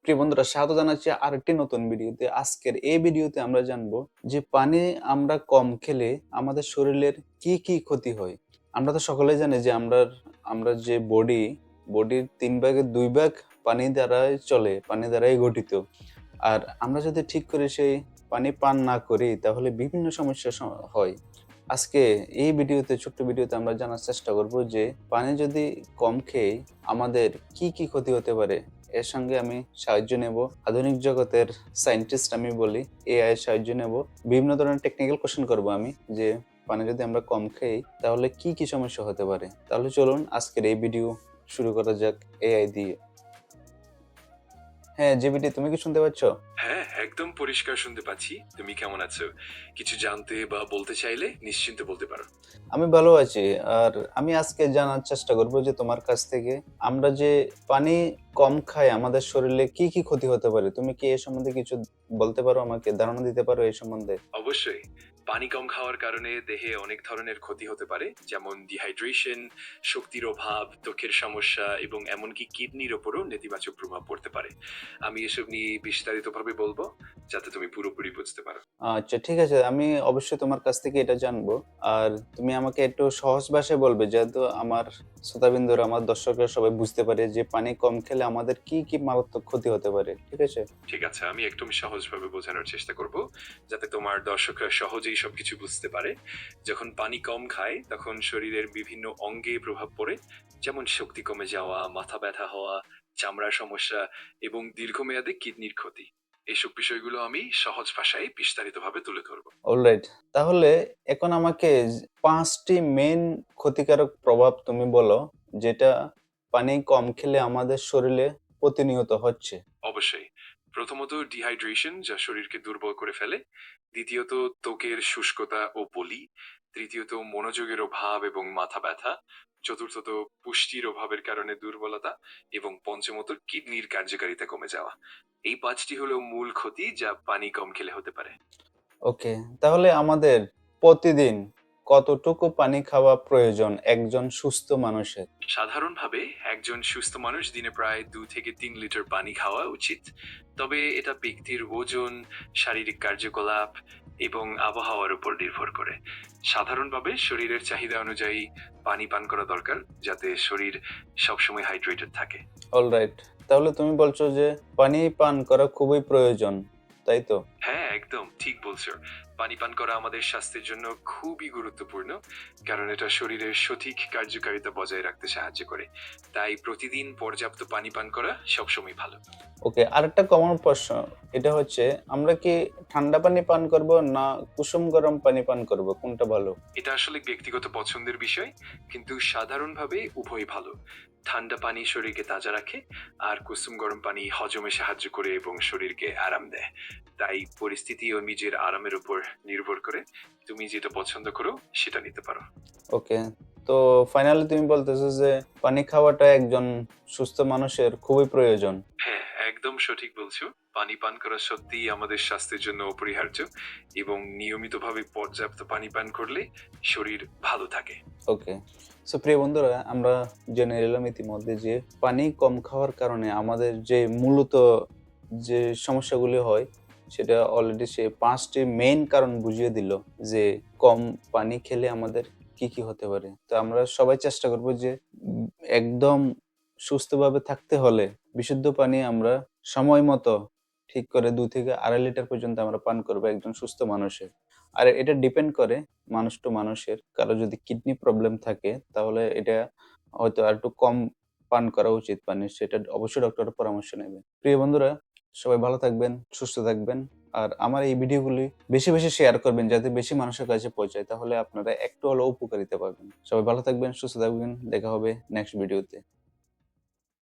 প্রিয় বন্ধুরা, স্বাগত জানাচ্ছি আরেকটি নতুন ভিডিওতে। আজকের এই ভিডিওতে আমরা জানবো যে পানি আমরা কম খেলে আমাদের শরীরের কি কি ক্ষতি হয়। আমরা তো সকলেই জানি যে আমরা যে বডির 3 ভাগের 2 ভাগ পানি দ্বারাই চলে, পানি দ্বারাই গঠিত। আর আমরা যদি ঠিক করে সেই পানি পান না করি তাহলে বিভিন্ন সমস্যা হয়। আজকে এই ছোট্ট ভিডিওতে আমরা জানার চেষ্টা করব যে পানি যদি কম খেয়ে আমাদের কি কি ক্ষতি হতে পারে। এর সঙ্গে আমি সাহায্য নেব আধুনিক জগতের সায়েন্টিস্ট, আমি বলি এআই এর সাহায্য নেব। বিভিন্ন ধরনের টেকনিক্যাল কোশ্চেন করব আমি, যে পানি যদি আমরা কম খাই তাহলে কি কি সমস্যা হতে পারে। তাহলে চলুন আজকের এই ভিডিও শুরু করা যাক এআই দিয়ে। হ্যাঁ জিবিটি, তুমি কি শুনতে পাচ্ছ? হ্যাঁ, একদম পরিষ্কার শুনতে পাচ্ছি। তুমি কেমন আছো? কিছু জানতে বা বলতে চাইলে নিশ্চিন্তে বলতে পারো। আমি ভালো আছি। আর আমি আজকে জানার চেষ্টা করব যে তোমার কাছ থেকে আমরা যে পানি কম খাই আমাদের শরীরে কি কি ক্ষতি হতে পারে। তুমি কি এ সম্বন্ধে কিছু বলতে পারো, আমাকে ধারণা দিতে পারো এই সম্বন্ধে? অবশ্যই। পানি কম খাওয়ার কারণে দেহে অনেক ধরনের ক্ষতি হতে পারে, যেমন ডিহাইড্রেশন, শক্তির অভাব, ত্বকের সমস্যা এবং এমনকি কিডনির ওপরও নেতিবাচক প্রভাব পড়তে পারে। আমি এসব নিয়ে বিস্তারিতভাবে বলবো, যাতে তুমি পুরোপুরি বুঝতে পারো। আচ্ছা ঠিক আছে, আমি অবশ্যই তোমার কাছ থেকে এটা জানবো। আর তুমি আমাকে একটু সহজ ভাষায় বলবে, যেহেতু আমার শ্রোতাবিন্দুরা, আমার দর্শকরা সবাই বুঝতে পারে যে পানি কম খেলে আমাদের কি কি মারাত্মক ক্ষতি হতে পারে। ঠিক আছে? ঠিক আছে, আমি একদম সহজভাবে বোঝানোর চেষ্টা করব, যাতে তোমার দর্শকরা সহজেই সবকিছু বুঝতে পারে। যখন পানি কম খায় তখন শরীরের বিভিন্ন অঙ্গে প্রভাব পড়ে, যেমন শক্তি কমে যাওয়া, মাথা ব্যথা হওয়া, চামড়ার সমস্যা এবং দীর্ঘমেয়াদে কিডনির ক্ষতি। এইসব বিষয়গুলো আমি সহজ ভাষায় বিস্তারিতভাবে তুলে ধরবো। অলরাইট। তাহলে এখন আমাকে 5টি মেইন ক্ষতিকারক প্রভাব তুমি বলো, যেটা পানি কম খেলে আমাদের শরীরে প্রতিনিয়ত হচ্ছে। অবশ্যই। প্রথমত ডিহাইড্রেশন, যা শরীরকে দুর্বল করে ফেলে। দ্বিতীয়ত ত্বকের শুষ্কতা ও পলি। তৃতীয়ত মনোযোগের অভাব এবং মাথা ব্যথা। চতুর্থত পুষ্টির অভাবের কারণে দুর্বলতা। এবং পঞ্চমত কিডনির কার্যকারিতা কমে যাওয়া। এই 5টি হলো মূল ক্ষতি, যা পানি কম খেলে হতে পারে। ওকে, তাহলে আমাদের প্রতিদিন কতটুকু পানি খাওয়া প্রয়োজন একজন সুস্থ মানুষের? সাধারণভাবে একজন সুস্থ মানুষ দিনে প্রায় 2 থেকে 3 লিটার পানি খাওয়া উচিত। তবে এটা ব্যক্তির ওজন, শারীরিক কার্যকলাপ এবং আবহাওয়ার উপর নির্ভর করে। সাধারণভাবে শরীরের চাহিদা অনুযায়ী পানি পান করা দরকার, যাতে শরীর সবসময় হাইড্রেটেড থাকে। অলরাইট। তাহলে তুমি বলছো যে পানি পান করা খুবই প্রয়োজন, তাই তো? হ্যাঁ, একদম ঠিক বলছো। পানি পান করা আমাদের স্বাস্থ্যের জন্য খুবই গুরুত্বপূর্ণ, কারণ এটা শরীরের সঠিক কার্যকারিতা বজায় রাখতে সাহায্য করে। তাই প্রতিদিন পর্যাপ্ত পানি পান করা সবসময় ভালো। ওকে, আরেকটা কমন প্রশ্ন, এটা হচ্ছে আমরা কি ঠান্ডা পানি পান করব না কুসুম গরম পানি পান করব, কোনটা ভালো? এটা আসলে ব্যক্তিগত পছন্দের বিষয়, কিন্তু সাধারণভাবে উভয় ভালো। ঠান্ডা পানি শরীরকে তাজা রাখে, আর কুসুম গরম পানি হজমে সাহায্য করে এবং শরীরকে আরাম দেয়। তাই পরিস্থিতি ও নিজের আরামের উপর নির্ভর করে তুমি যেটা পছন্দ করো সেটা নিতে পারো। ওকে, তো ফাইনালি তুমি বলতেছো যে পানি খাওয়াটা একজন সুস্থ মানুষের খুবই প্রয়োজন। হ্যাঁ, একদম সঠিক বলছো। পানি পান করা সত্যিই আমাদের স্বাস্থ্যের জন্য অপরিহার্য, এবং নিয়মিতভাবে পর্যাপ্ত পানি পান করলে শরীর ভালো থাকে। ওকে, সো প্রিয় বন্ধুরা, আমরা জেনে এলাম ইতিমধ্যে যে পানি কম খাওয়ার কারণে আমাদের যে মূলত যে সমস্যাগুলি হয়, সেটা অলরেডি সে 5টি মেইন কারণ বুঝিয়ে দিল যে কম পানি খেলে আমাদের কি কি হতে পারে। তো আমরা সবাই চেষ্টা করব যে একদম সুস্থভাবে থাকতে হলে বিশুদ্ধ পানি আমরা সময় মতো ঠিক করে 2 থেকে 2.5 লিটার পর্যন্ত আমরা পান করবো একজন সুস্থ মানুষের। আর এটা ডিপেন্ড করে মানুষ টু মানুষের। কারো যদি কিডনি প্রবলেম থাকে তাহলে এটা হয়তো আর একটু কম পান করা উচিত পানি, সেটা অবশ্যই ডক্টরের পরামর্শ নেবে। প্রিয় বন্ধুরা, সবাই ভালো থাকবেন, সুস্থ থাকবেন। আর আমার এই ভিডিওগুলি বেশি বেশি শেয়ার করবেন, যাতে বেশি মানুষের কাছে পৌঁছায়, তাহলে আপনারা একটু হলেও উপকারিতা পাবেন। সবাই ভালো থাকবেন, সুস্থ থাকবেন। দেখা হবে নেক্সট ভিডিওতে।